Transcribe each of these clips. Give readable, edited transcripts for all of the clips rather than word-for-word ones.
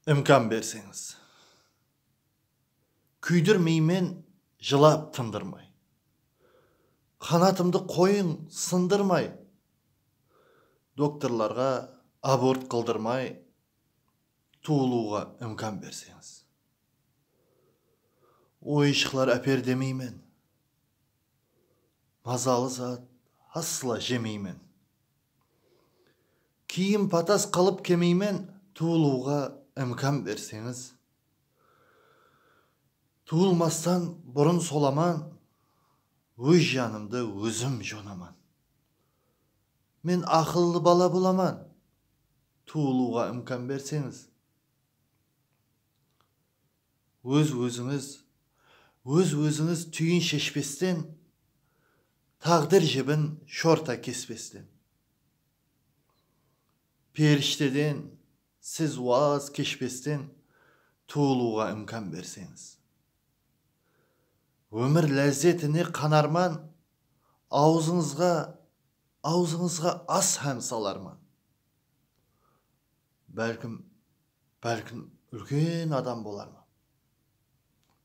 İmkan berseniz. Küydürmeymen, жылап тындырмай. Қанатымды қойын сындырмай. Докторларға аборт қылдырмай, туылуға имкан берсеңіз. Ойшықлар әпер демеймен. Мазалы зат асла жемеймен. Киім патас қалып кемеймен, туылуға имкан берсеңіз. Туылмастан бұрын соламан, өз жанымды өзім жонаман. Мен ақыллы бала боламан, туылуға имкан берсеңіз. Өз өзіңіз түйін шешпестен, тағдыр жібін шорта кеспестен. Періштеден сіз уаз кешпестен, туылуға имкан берсеңіз. Өмір ләззетіне қанарман, аузыңызға ас һәм саларман. Бәлкім үлкен адам боларман.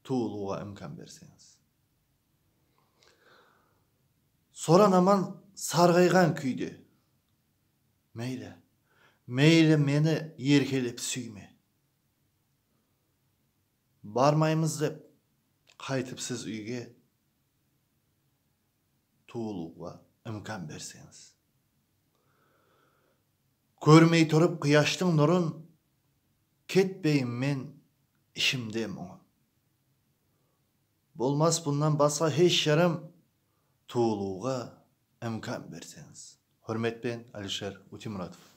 Туылуға имкан берсеңіз. Соранаман сарғайған күйде. Мейлі мені еркелеп сүйме. Бармаймыз деп қайтып сіз үйге, туылуға имкан берсеңіз. Көрмей тұрып қияштың нұрын, кетпейім мен ішімде мұңын. Болмас бұннан басқа еш жарым, туылуға имкан берсеңіз. Hürmetпен Алишер Утимуратов.